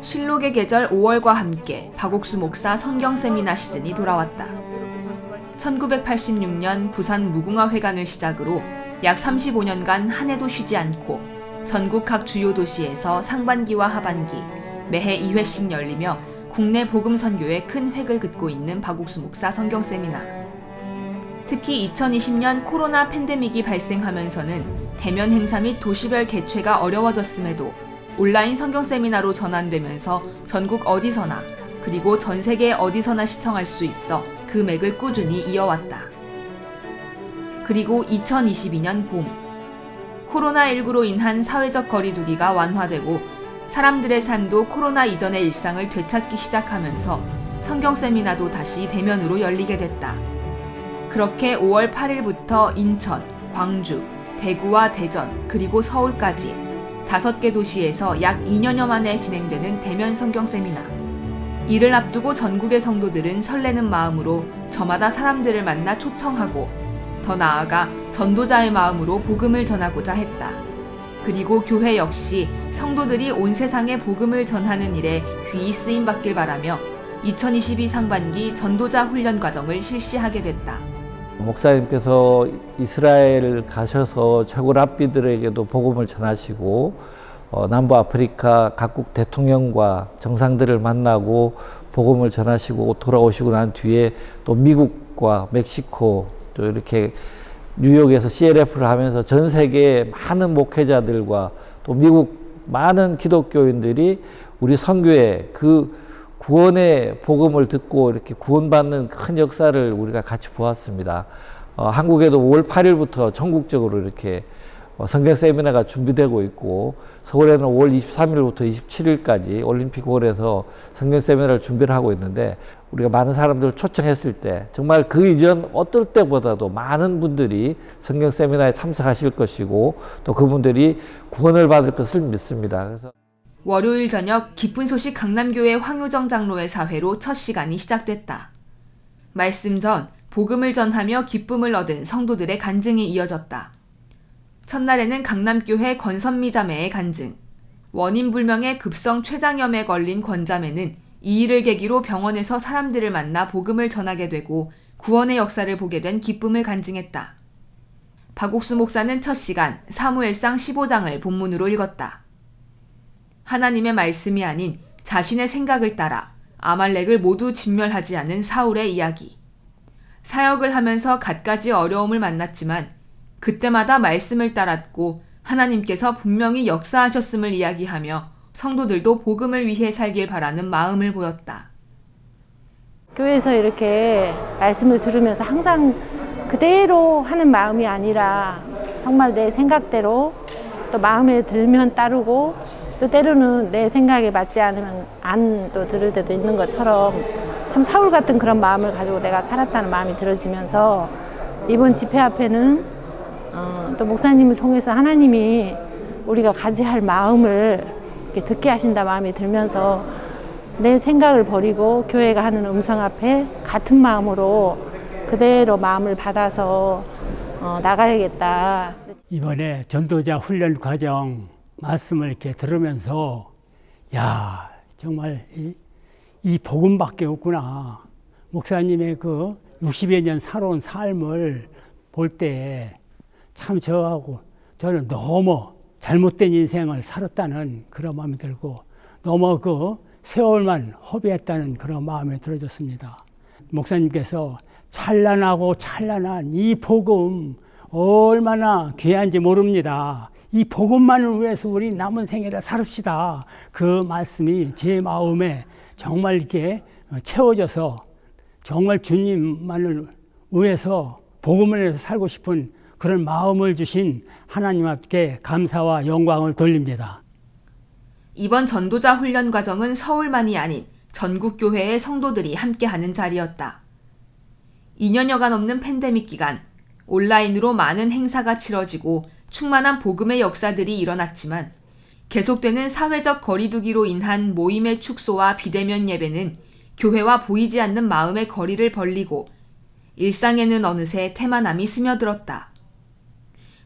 실록의 계절 5월과 함께 박옥수 목사 성경 세미나 시즌이 돌아왔다. 1986년 부산 무궁화회관을 시작으로 약 35년간 한 해도 쉬지 않고 전국 각 주요 도시에서 상반기와 하반기 매해 2회씩 열리며 국내 복음 선교에 큰 획을 긋고 있는 박옥수 목사 성경 세미나. 특히 2020년 코로나 팬데믹이 발생하면서는 대면 행사 및 도시별 개최가 어려워졌음에도 온라인 성경 세미나로 전환되면서 전국 어디서나 그리고 전 세계 어디서나 시청할 수 있어 그 맥을 꾸준히 이어왔다. 그리고 2022년 봄, 코로나19로 인한 사회적 거리두기가 완화되고 사람들의 삶도 코로나 이전의 일상을 되찾기 시작하면서 성경 세미나도 다시 대면으로 열리게 됐다. 그렇게 5월 8일부터 인천, 광주, 대구와 대전, 그리고 서울까지 5개 도시에서 약 2년여 만에 진행되는 대면 성경 세미나. 이를 앞두고 전국의 성도들은 설레는 마음으로 저마다 사람들을 만나 초청하고 더 나아가 전도자의 마음으로 복음을 전하고자 했다. 그리고 교회 역시 성도들이 온 세상에 복음을 전하는 일에 귀히 쓰임받길 바라며 2022 상반기 전도자 훈련 과정을 실시하게 됐다. 목사님께서 이스라엘 가셔서 최고 랍비들에게도 복음을 전하시고 남부 아프리카 각국 대통령과 정상들을 만나고 복음을 전하시고 돌아오시고 난 뒤에 또 미국과 멕시코 또 이렇게 뉴욕에서 CLF를 하면서 전 세계 많은 목회자들과 또 미국 많은 기독교인들이 우리 선교회 그 구원의 복음을 듣고 이렇게 구원받는 큰 역사를 우리가 같이 보았습니다. 한국에도 5월 8일부터 전국적으로 이렇게 성경 세미나가 준비되고 있고 서울에는 5월 23일부터 27일까지 올림픽홀에서 성경 세미나를 준비를 하고 있는데 우리가 많은 사람들을 초청했을 때 정말 그 이전 어떨 때보다도 많은 분들이 성경 세미나에 참석하실 것이고 또 그분들이 구원을 받을 것을 믿습니다. 그래서 월요일 저녁 기쁜 소식 강남교회 황효정 장로의 사회로 첫 시간이 시작됐다. 말씀 전 복음을 전하며 기쁨을 얻은 성도들의 간증이 이어졌다. 첫날에는 강남교회 권선미 자매의 간증. 원인 불명의 급성 췌장염에 걸린 권자매는 이 일을 계기로 병원에서 사람들을 만나 복음을 전하게 되고 구원의 역사를 보게 된 기쁨을 간증했다. 박옥수 목사는 첫 시간 사무엘상 15장을 본문으로 읽었다. 하나님의 말씀이 아닌 자신의 생각을 따라 아말렉을 모두 진멸하지 않은 사울의 이야기. 사역을 하면서 갖가지 어려움을 만났지만 그때마다 말씀을 따랐고 하나님께서 분명히 역사하셨음을 이야기하며 성도들도 복음을 위해 살길 바라는 마음을 보였다. 교회에서 이렇게 말씀을 들으면서 항상 그대로 하는 마음이 아니라 정말 내 생각대로 또 마음에 들면 따르고 또 때로는 내 생각에 맞지 않으면 안 또 들을 때도 있는 것처럼 참 사울 같은 그런 마음을 가지고 내가 살았다는 마음이 들어지면서 이번 집회 앞에는 또 목사님을 통해서 하나님이 우리가 가져야 할 마음을 이렇게 듣게 하신다 마음이 들면서 내 생각을 버리고 교회가 하는 음성 앞에 같은 마음으로 그대로 마음을 받아서 나가야겠다. 이번에 전도자 훈련 과정 말씀을 이렇게 들으면서 야 정말 이 복음밖에 없구나. 목사님의 그 60여 년 살아온 삶을 볼 때 참 저는 너무 잘못된 인생을 살았다는 그런 마음이 들고 너무 그 세월만 허비했다는 그런 마음이 들어졌습니다. 목사님께서 찬란하고 찬란한 이 복음 얼마나 귀한지 모릅니다. 이 복음만을 위해서 우리 남은 생애를 살읍시다. 그 말씀이 제 마음에 정말 이렇게 채워져서 정말 주님만을 위해서 복음을 위해서 살고 싶은 그런 마음을 주신 하나님 앞에 감사와 영광을 돌립니다. 이번 전도자 훈련 과정은 서울만이 아닌 전국 교회의 성도들이 함께하는 자리였다. 2년여가 넘는 팬데믹 기간, 온라인으로 많은 행사가 치러지고 충만한 복음의 역사들이 일어났지만 계속되는 사회적 거리두기로 인한 모임의 축소와 비대면 예배는 교회와 보이지 않는 마음의 거리를 벌리고 일상에는 어느새 태만함이 스며들었다.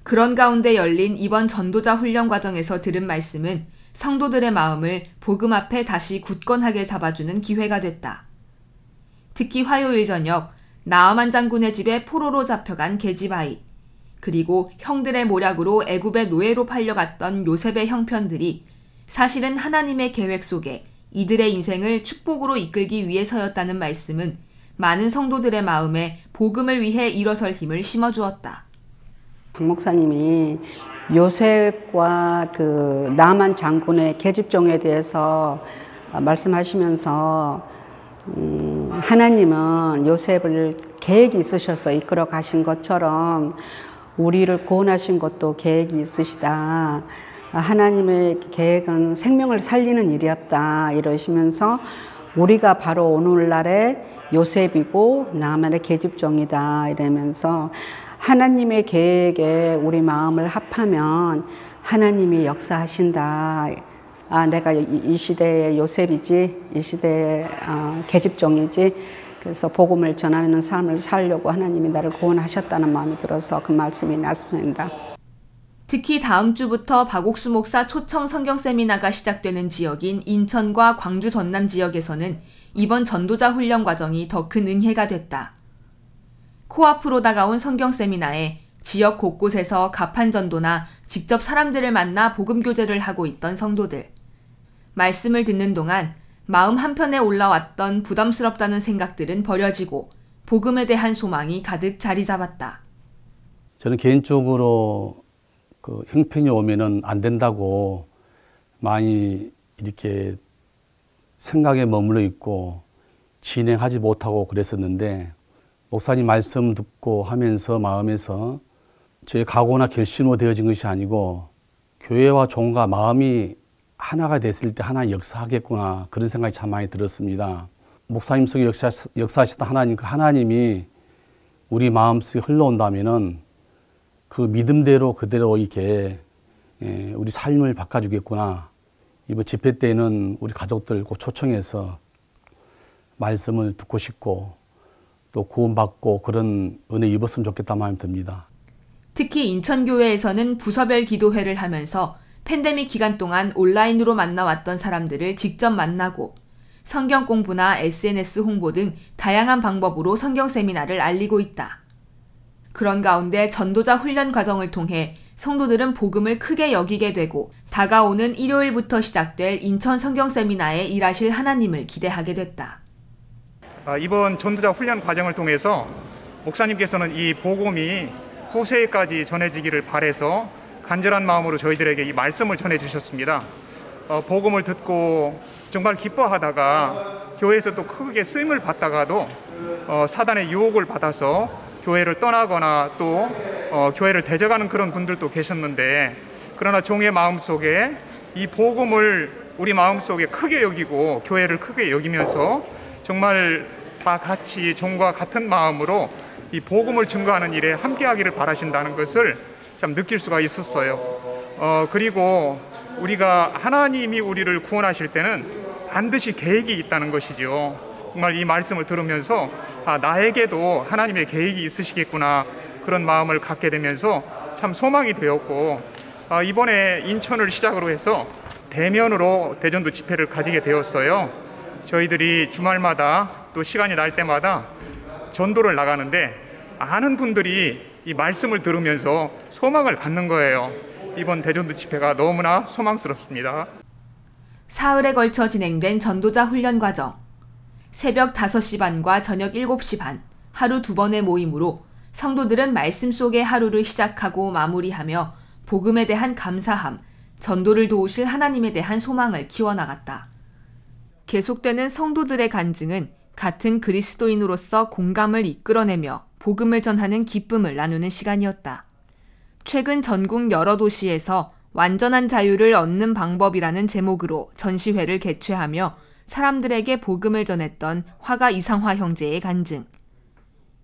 그런 가운데 열린 이번 전도자 훈련 과정에서 들은 말씀은 성도들의 마음을 복음 앞에 다시 굳건하게 잡아주는 기회가 됐다. 특히 화요일 저녁 나아만 장군의 집에 포로로 잡혀간 계집아이, 그리고 형들의 모략으로 애굽의 노예로 팔려갔던 요셉의 형편들이 사실은 하나님의 계획 속에 이들의 인생을 축복으로 이끌기 위해서였다는 말씀은 많은 성도들의 마음에 복음을 위해 일어설 힘을 심어주었다. 박 목사님이 요셉과 그 나만 장군의 계집종에 대해서 말씀하시면서 하나님은 요셉을 계획이 있으셔서 이끌어 가신 것처럼 우리를 구원하신 것도 계획이 있으시다. 하나님의 계획은 생명을 살리는 일이었다. 이러시면서 우리가 바로 오늘날의 요셉이고 나만의 계집종이다. 이러면서 하나님의 계획에 우리 마음을 합하면 하나님이 역사하신다. 아, 내가 이 시대의 요셉이지, 이 시대의 계집종이지. 그래서 복음을 전하는 삶을 살려고 하나님이 나를 구원하셨다는 마음이 들어서 그 말씀이 났습니다. 특히 다음 주부터 박옥수 목사 초청 성경 세미나가 시작되는 지역인 인천과 광주 전남 지역에서는 이번 전도자 훈련 과정이 더 큰 은혜가 됐다. 코앞으로 다가온 성경 세미나에 지역 곳곳에서 가판 전도나 직접 사람들을 만나 복음 교제를 하고 있던 성도들. 말씀을 듣는 동안 마음 한편에 올라왔던 부담스럽다는 생각들은 버려지고 복음에 대한 소망이 가득 자리 잡았다. 저는 개인적으로 그 형편이 오면은 안 된다고 많이 이렇게 생각에 머물러 있고 진행하지 못하고 그랬었는데 목사님 말씀 듣고 하면서 마음에서 저의 각오나 결심으로 되어진 것이 아니고 교회와 종과 마음이 하나가 됐을 때 하나님 역사하겠구나 그런 생각이 참 많이 들었습니다. 목사님 속에 역사하셨던 하나님, 그 하나님이 우리 마음속에 흘러온다면은 그 믿음대로 그대로 이렇게 우리 삶을 바꿔주겠구나. 이번 집회 때는 우리 가족들 꼭 초청해서 말씀을 듣고 싶고 또 구원받고 그런 은혜 입었으면 좋겠다는 마음이 듭니다. 특히 인천교회에서는 부서별 기도회를 하면서 팬데믹 기간 동안 온라인으로 만나왔던 사람들을 직접 만나고 성경 공부나 SNS 홍보 등 다양한 방법으로 성경 세미나를 알리고 있다. 그런 가운데 전도자 훈련 과정을 통해 성도들은 복음을 크게 여기게 되고 다가오는 일요일부터 시작될 인천 성경 세미나에 일하실 하나님을 기대하게 됐다. 이번 전도자 훈련 과정을 통해서 목사님께서는 이 복음이 후세까지 전해지기를 바라서 간절한 마음으로 저희들에게 이 말씀을 전해주셨습니다. 복음을 듣고 정말 기뻐하다가 교회에서 또 크게 쓰임을 받다가도 사단의 유혹을 받아서 교회를 떠나거나 또 교회를 대적하는 그런 분들도 계셨는데, 그러나 종의 마음속에 이 복음을 우리 마음속에 크게 여기고 교회를 크게 여기면서 정말 다 같이 종과 같은 마음으로 이 복음을 증거하는 일에 함께하기를 바라신다는 것을 참 느낄 수가 있었어요. 그리고 우리가 하나님이 우리를 구원하실 때는 반드시 계획이 있다는 것이죠. 정말 이 말씀을 들으면서 나에게도 하나님의 계획이 있으시겠구나 그런 마음을 갖게 되면서 참 소망이 되었고, 이번에 인천을 시작으로 해서 대면으로 대전도 집회를 가지게 되었어요. 저희들이 주말마다 또 시간이 날 때마다 전도를 나가는데 많은 분들이 이 말씀을 들으면서 소망을 갖는 거예요. 이번 대전도 집회가 너무나 소망스럽습니다. 사흘에 걸쳐 진행된 전도자 훈련 과정. 새벽 5시 반과 저녁 7시 반, 하루 2번의 모임으로 성도들은 말씀 속의 하루를 시작하고 마무리하며 복음에 대한 감사함, 전도를 도우실 하나님에 대한 소망을 키워나갔다. 계속되는 성도들의 간증은 같은 그리스도인으로서 공감을 이끌어내며 복음을 전하는 기쁨을 나누는 시간이었다. 최근 전국 여러 도시에서 완전한 자유를 얻는 방법이라는 제목으로 전시회를 개최하며 사람들에게 복음을 전했던 화가 이상화 형제의 간증.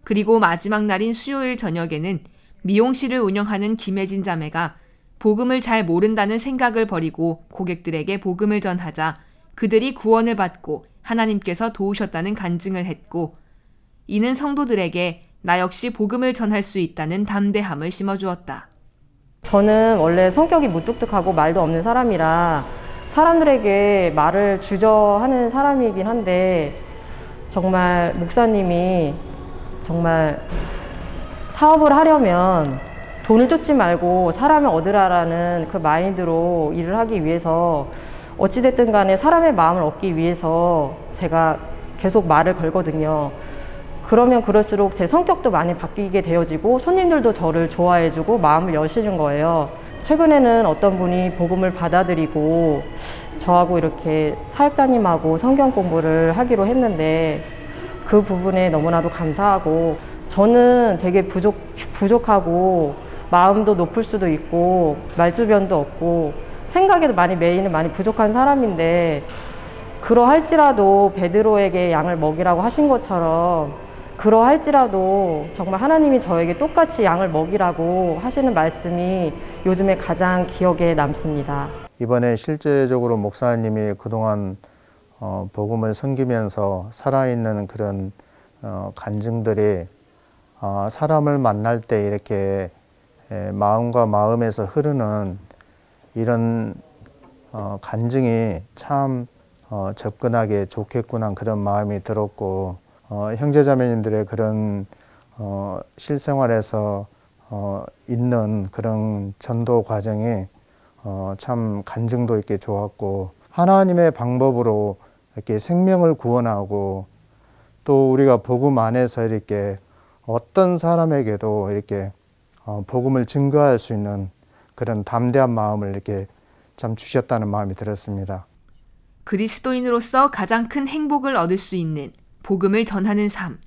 그리고 마지막 날인 수요일 저녁에는 미용실을 운영하는 김혜진 자매가 복음을 잘 모른다는 생각을 버리고 고객들에게 복음을 전하자 그들이 구원을 받고 하나님께서 도우셨다는 간증을 했고, 이는 성도들에게 나 역시 복음을 전할 수 있다는 담대함을 심어주었다. 저는 원래 성격이 무뚝뚝하고 말도 없는 사람이라 사람들에게 말을 주저하는 사람이긴 한데 정말 목사님이 정말 사업을 하려면 돈을 쫓지 말고 사람을 얻으라라는 그 마인드로 일을 하기 위해서 어찌됐든 간에 사람의 마음을 얻기 위해서 제가 계속 말을 걸거든요. 그러면 그럴수록 제 성격도 많이 바뀌게 되어지고 손님들도 저를 좋아해주고 마음을 여시는 거예요. 최근에는 어떤 분이 복음을 받아들이고 저하고 이렇게 사역자님하고 성경 공부를 하기로 했는데 그 부분에 너무나도 감사하고 저는 되게 부족하고 마음도 높을 수도 있고 말주변도 없고 생각에도 많이 부족한 사람인데 그러할지라도 베드로에게 양을 먹이라고 하신 것처럼 그러할지라도 정말 하나님이 저에게 똑같이 양을 먹이라고 하시는 말씀이 요즘에 가장 기억에 남습니다. 이번에 실제적으로 목사님이 그동안 복음을 섬기면서 살아있는 그런 간증들이 사람을 만날 때 이렇게 마음과 마음에서 흐르는 이런 간증이 참 접근하기 좋겠구나 그런 마음이 들었고 형제자매님들의 그런 실생활에서 있는 그런 전도 과정이 참 간증도 있게 좋았고 하나님의 방법으로 이렇게 생명을 구원하고 또 우리가 복음 안에서 이렇게 어떤 사람에게도 이렇게 복음을 증거할 수 있는 그런 담대한 마음을 이렇게 참 주셨다는 마음이 들었습니다. 그리스도인으로서 가장 큰 행복을 얻을 수 있는 복음을 전하는 삶.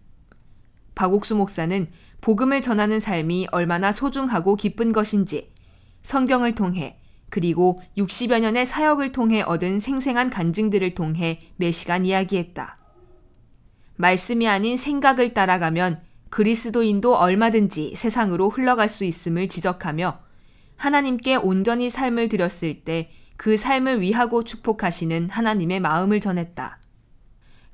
박옥수 목사는 복음을 전하는 삶이 얼마나 소중하고 기쁜 것인지 성경을 통해 그리고 60여 년의 사역을 통해 얻은 생생한 간증들을 통해 매시간 이야기했다. 말씀이 아닌 생각을 따라가면 그리스도인도 얼마든지 세상으로 흘러갈 수 있음을 지적하며 하나님께 온전히 삶을 드렸을 때 그 삶을 위하고 축복하시는 하나님의 마음을 전했다.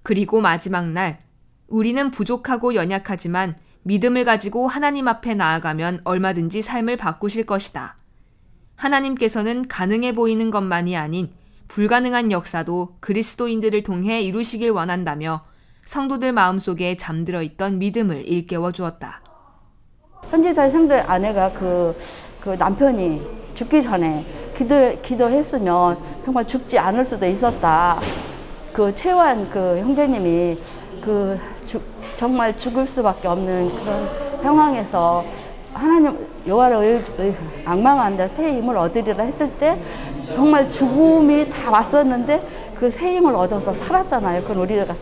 그리고 마지막 날, 우리는 부족하고 연약하지만 믿음을 가지고 하나님 앞에 나아가면 얼마든지 삶을 바꾸실 것이다. 하나님께서는 가능해 보이는 것만이 아닌 불가능한 역사도 그리스도인들을 통해 이루시길 원한다며 성도들 마음속에 잠들어 있던 믿음을 일깨워 주었다. 선지자 형제 아내가 그 남편이 죽기 전에 기도했으면 정말 죽지 않을 수도 있었다. 그 최완 그 형제님이 정말 죽을 수밖에 없는 그런 상황에서 하나님 여호와를 앙망한다 새 힘을 얻으리라 했을 때 정말 죽음이 다 왔었는데 그 새 힘을 얻어서 살았잖아요. 그건 우리가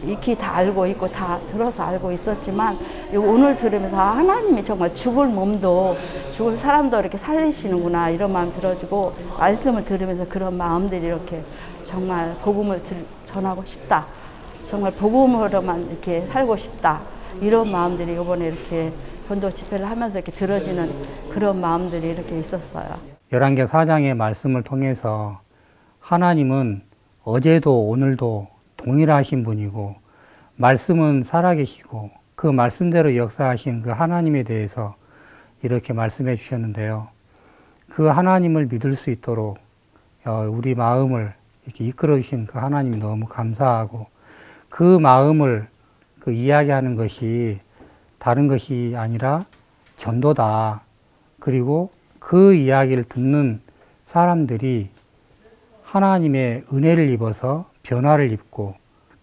익히 다 알고 있고 다 들어서 알고 있었지만 오늘 들으면서 하나님이 정말 죽을 몸도 죽을 사람도 이렇게 살리시는구나 이런 마음 들어지고 말씀을 들으면서 그런 마음들이 이렇게 정말 복음을 전하고 싶다. 정말 복음으로만 이렇게 살고 싶다. 이런 마음들이 이번에 이렇게 전도 집회를 하면서 이렇게 들어지는 그런 마음들이 이렇게 있었어요. 열왕기하 4장의 말씀을 통해서 하나님은 어제도 오늘도 동일하신 분이고 말씀은 살아계시고 그 말씀대로 역사하신 그 하나님에 대해서 이렇게 말씀해 주셨는데요. 그 하나님을 믿을 수 있도록 우리 마음을 이렇게 이끌어 주신 그 하나님이 너무 감사하고 그 마음을 이야기하는 것이 다른 것이 아니라 전도다. 그리고 그 이야기를 듣는 사람들이 하나님의 은혜를 입어서 변화를 입고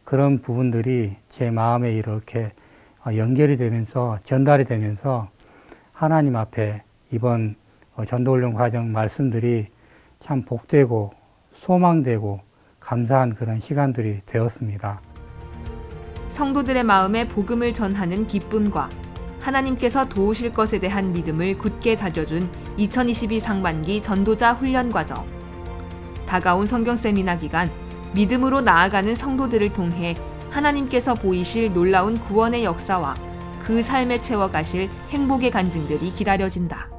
그런 부분들이 제 마음에 이렇게 연결이 되면서 전달이 되면서 하나님 앞에 이번 전도훈련 과정 말씀들이 참 복되고 소망되고 감사한 그런 시간들이 되었습니다. 성도들의 마음에 복음을 전하는 기쁨과 하나님께서 도우실 것에 대한 믿음을 굳게 다져준 2022 상반기 전도자 훈련 과정. 다가온 성경 세미나 기간 믿음으로 나아가는 성도들을 통해 하나님께서 보이실 놀라운 구원의 역사와 그 삶에 채워가실 행복의 간증들이 기다려진다.